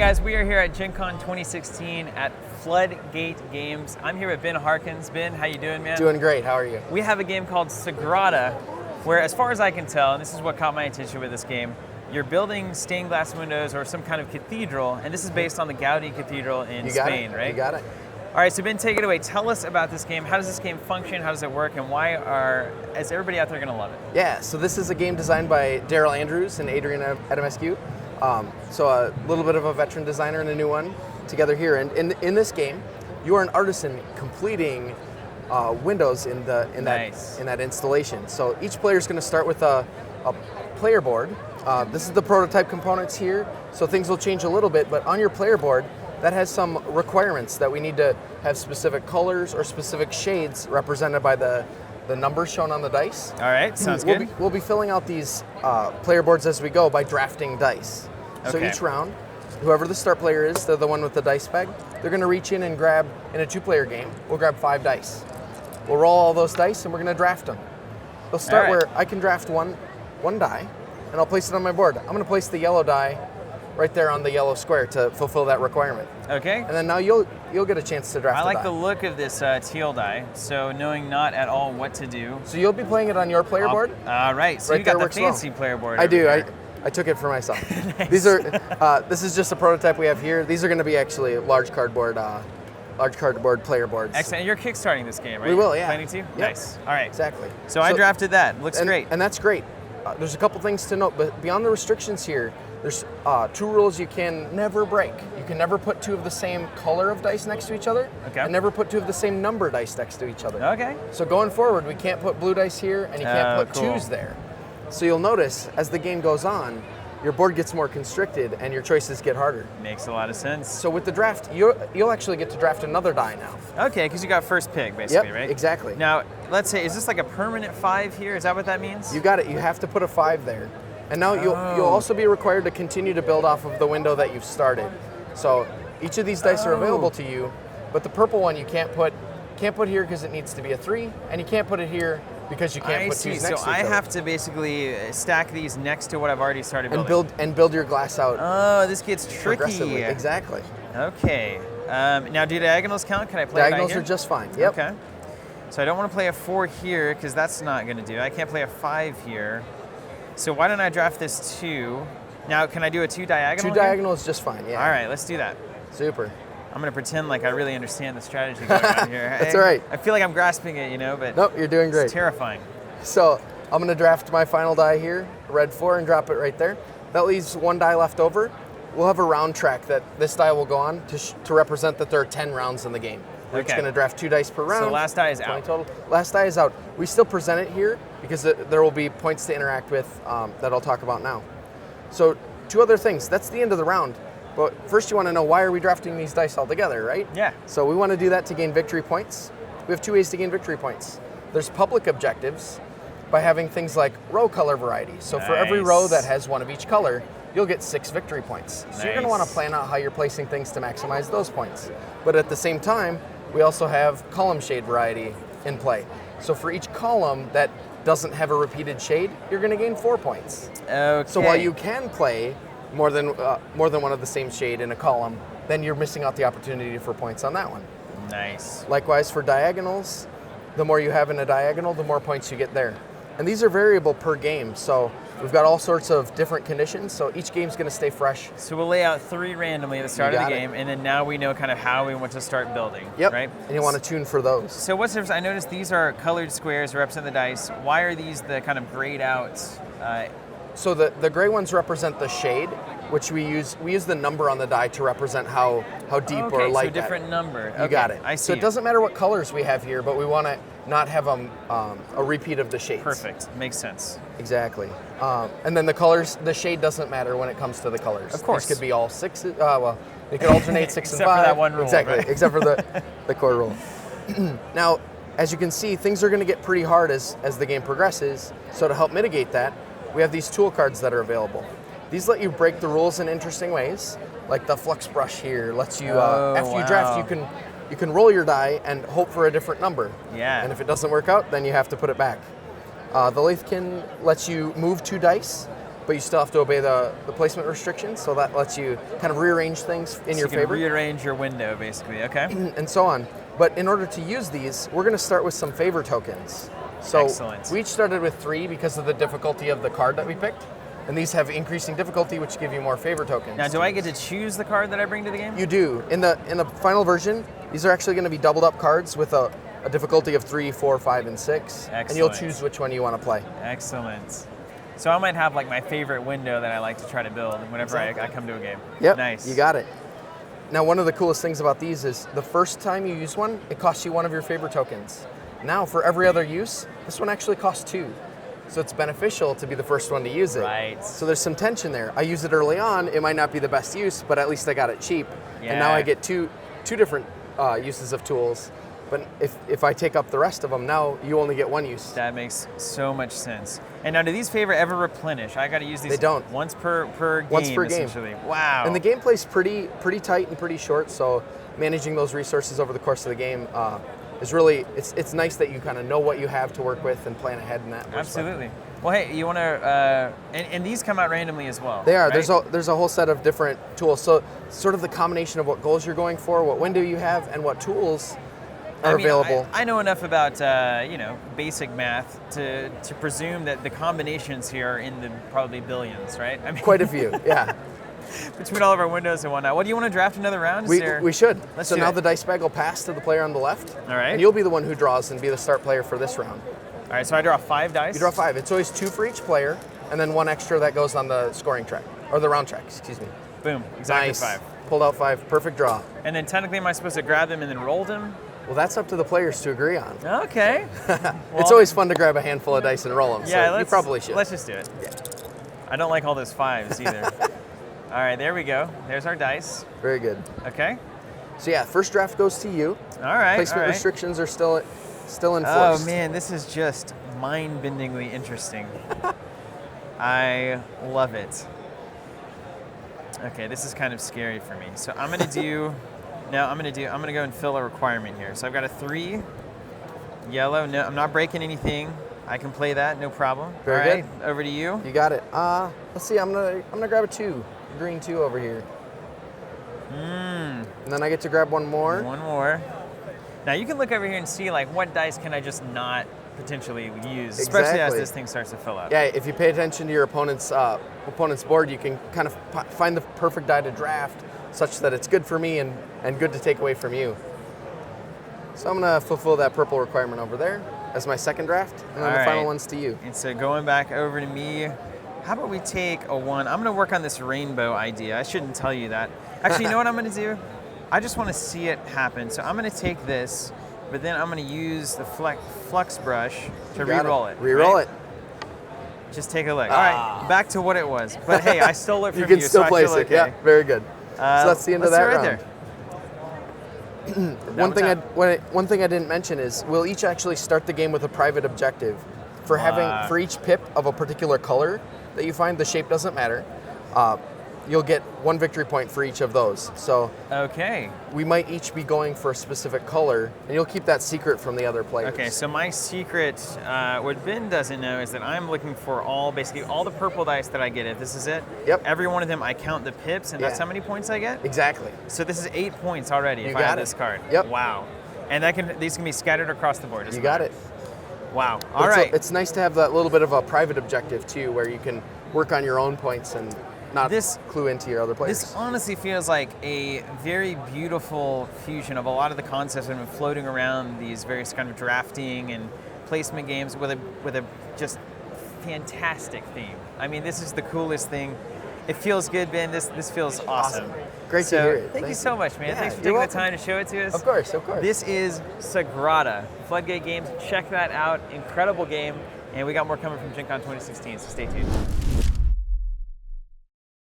guys, we are here at GenCon 2016 at Floodgate Games. I'm here with Ben Harkins. Ben, how you doing, man? Doing great, how are you? We have a game called Sagrada, where as far as I can tell, and this is what caught my attention with this game, you're building stained glass windows or some kind of cathedral, and this is based on the Gaudi Cathedral in Spain, right? You got it. All right, so Ben, take it away. Tell us about this game. How does this game function? How does it work? And why is everybody out there going to love it? Yeah, so this is a game designed by Daryl Andrews and Adrian Adamescu. So a little bit of a veteran designer and a new one together here. And in this game, you are an artisan completing windows in that installation. So each player is going to start with a player board. This is the prototype components here, so things will change a little bit. But on your player board, that has some requirements that we need to have specific colors or specific shades represented by the numbers shown on the dice. All right, sounds good. We'll be filling out these player boards as we go by drafting dice. Okay. So each round, whoever the start player is, they're the one with the dice bag, they're going to reach in and grab, in a two-player game, we'll grab 5 dice. We'll roll all those dice and we're going to draft them. They'll start where I can draft one die, and I'll place it on my board. I'm going to place the yellow die right there on the yellow square to fulfill that requirement. Okay. And then now you'll get a chance to draft I like die. the look of this teal die, so knowing not at all what to do. So you'll be playing it on your player board? All right, so right, you got the works fancy well. player board. I do. Here. I took it for myself. Nice. These are. This is just a prototype we have here. These are going to be actually large cardboard player boards. Excellent. And you're kickstarting this game, right? We will, yeah. Planning to? Yep. Nice. All right. Exactly. So I drafted that. Looks great. And that's great. There's a couple things to note, but beyond the restrictions here, there's 2 rules you can never break. You can never put 2 of the same color of dice next to each other, and never put 2 of the same number dice next to each other. Okay. So going forward, we can't put blue dice here, and you can't put 2s there. So you'll notice, as the game goes on, your board gets more constricted and your choices get harder. Makes a lot of sense. So with the draft, you'll actually get to draft another die now. Okay, because you got first pick, basically, Yep, right? exactly. Now, let's say, is this like a permanent 5 here? Is that what that means? You got it. You have to put a 5 there. And now you'll also be required to continue to build off of the window that you've started. So each of these dice are available to you, but the purple one you can't put here because it needs to be a 3, and you can't put it here because you can't put 2s next to each other. So I have to basically stack these next to what I've already started building. And build your glass out. Oh, this gets tricky. Exactly. Okay. Now, do diagonals count? Can I play diagonals are just fine. Yep. Okay. So I don't want to play a 4 here because that's not going to do. I can't play a 5 here. So why don't I draft this 2? Now, can I do a 2 diagonal? 2 diagonal is just fine. Yeah. All right, let's do that. Super. I'm going to pretend like I really understand the strategy going on here. That's all right. I feel like I'm grasping it, but nope, you're doing great. It's terrifying. So I'm going to draft my final die here, red 4, and drop it right there. That leaves 1 die left over. We'll have a round track that this die will go on to represent that there are 10 rounds in the game. We're just going to draft 2 dice per round. So last die is out. Total. Last die is out. We still present it here because there will be points to interact with that I'll talk about now. So 2 other things. That's the end of the round. But first you want to know, why are we drafting these dice all together, right? Yeah. So we want to do that to gain victory points. We have 2 ways to gain victory points. There's public objectives by having things like row color variety. So for every row that has 1 of each color, you'll get 6 victory points. So you're going to want to plan out how you're placing things to maximize those points. But at the same time, we also have column shade variety in play. So for each column that doesn't have a repeated shade, you're going to gain 4 points. Okay. So while you can play more than 1 of the same shade in a column, then you're missing out the opportunity for points on that one. Nice. Likewise for diagonals, the more you have in a diagonal, the more points you get there. And these are variable per game, so we've got all sorts of different conditions, so each game's going to stay fresh. So we'll lay out 3 randomly at the start of the game, and then now we know kind of how we want to start building, right? And you want to tune for those. So what's the difference? I noticed these are colored squares that represent the dice. Why are these the kind of grayed out? So the gray ones represent the shade, which we use the number on the die to represent how deep or light. So a different number. You got it. I see. So it doesn't matter what colors we have here, but we want to not have a repeat of the shades. Perfect. Makes sense. Exactly. And then the shade doesn't matter when it comes to the colors. Of course. These could be all 6. Well, they could alternate 6 and 5. Except for that one rule. Exactly. Right? Except for the core rule. Now, as you can see, things are going to get pretty hard as the game progresses. So to help mitigate that, we have these tool cards that are available. These let you break the rules in interesting ways, like the flux brush here lets you, after you draft, you can roll your die and hope for a different number. Yeah. And if it doesn't work out, then you have to put it back. The Lathe lets you move 2 dice, but you still have to obey the placement restrictions, so that lets you kind of rearrange things in your you can favor. rearrange your window, basically, okay? And so on. But in order to use these, we're going to start with some favor tokens. So Excellent. we each started with 3 because of the difficulty of the card that we picked. And these have increasing difficulty, which give you more favor tokens. Now, do I get to choose the card that I bring to the game? You do. In the final version, these are actually going to be doubled up cards with a difficulty of 3, 4, 5, and 6. Excellent. And you'll choose which one you want to play. Excellent. So I might have like my favorite window that I like to try to build whenever I come to a game. Yep. Nice. You got it. Now, one of the coolest things about these is the first time you use one, it costs you 1 of your favor tokens. Now, for every other use, this one actually costs 2. So it's beneficial to be the first one to use it. Right. So there's some tension there. I use it early on. It might not be the best use, but at least I got it cheap. Yeah. And now I get two different uses of tools. But if I take up the rest of them, now you only get 1 use. That makes so much sense. And now, do these favor ever replenish? I got to use these. They don't. Once per game. Once per game. Essentially. Wow. And the gameplay's pretty tight and pretty short. So managing those resources over the course of the game is really it's nice that you kind of know what you have to work with and plan ahead in that. Absolutely. Well, hey, you want to, and these come out randomly as well. They are. Right? There's a whole set of different tools. So sort of the combination of what goals you're going for, what window you have, and what tools are available. I know enough about basic math to presume that the combinations here are in the probably billions, right? I mean, Quite a few, yeah. Between all of our windows and whatnot. What do you want to draft another round? We should. Let's so do now it. the dice bag will pass to the player on the left. All right. And you'll be the one who draws and be the start player for this round. All right, so I draw 5 dice. You draw 5. It's always 2 for each player, and then 1 extra that goes on the scoring track, or the round track, excuse me. Boom, exactly Nice. 5. Pulled out 5, perfect draw. And then technically, am I supposed to grab them and then roll them? Well, that's up to the players to agree on. Okay. It's always fun to grab a handful of dice and roll them, Yeah, so you probably should. Let's just do it. Yeah. I don't like all those 5s either. All right, there we go. There's our dice. Very good. Okay. So yeah, first draft goes to you. All right. Placement restrictions are still in Oh force. man, this is just mind-bendingly interesting. I love it. Okay, this is kind of scary for me. So I'm gonna do. I'm gonna go and fill a requirement here. So I've got a 3 yellow. No, I'm not breaking anything. I can play that, no problem. Very All right, good. over to you. You got it. Let's see. I'm gonna grab a 2, green 2 over here. And then I get to grab one more. One more. Now you can look over here and see like what dice can I just not potentially use, especially as Exactly. this thing starts to fill up. Yeah, if you pay attention to your opponent's board, you can kind of find the perfect die to draft, such that it's good for me and good to take away from you. So I'm gonna fulfill that purple requirement over there as my second draft, and then All the final right. one's to you. And so going back over to me, how about we take a 1? I'm gonna work on this rainbow idea. I shouldn't tell you that. Actually, you know what I'm gonna do? I just wanna see it happen. So I'm gonna take this, but then I'm gonna use the flux brush to re-roll it. Re-roll right? it. Just take a look. All right, back to what it was. But hey, I stole it from You you, can still so place I feel it. okay. Yeah, very good. So that's the end of let's that do it round. There. One thing I didn't mention is we'll each actually start the game with a private objective. For each pip of a particular color that you find, the shape doesn't matter. You'll get 1 victory point for each of those. So Okay. we might each be going for a specific color, and you'll keep that secret from the other players. Okay, so my secret, what Ben doesn't know, is that I'm looking for basically all the purple dice that I get. If this is it, Yep. every one of them I count the pips, and that's Yeah. how many points I get? Exactly. So this is 8 points already if I got have it. this card. Yep. Wow. And these can be scattered across the board. You got it. Wow. But All right. It's nice to have that little bit of a private objective too, where you can work on your own points and not clue into your other players. This honestly feels like a very beautiful fusion of a lot of the concepts that have been floating around these various kind of drafting and placement games with a just fantastic theme. I mean, this is the coolest thing. It feels good, Ben. This feels awesome. Great to hear it. Thank you so much, man. Yeah, Thanks for you're taking the welcome. time to show it to us. Of course, of course. This is Sagrada, Floodgate Games. Check that out. Incredible game. And we got more coming from GenCon 2016, so stay tuned.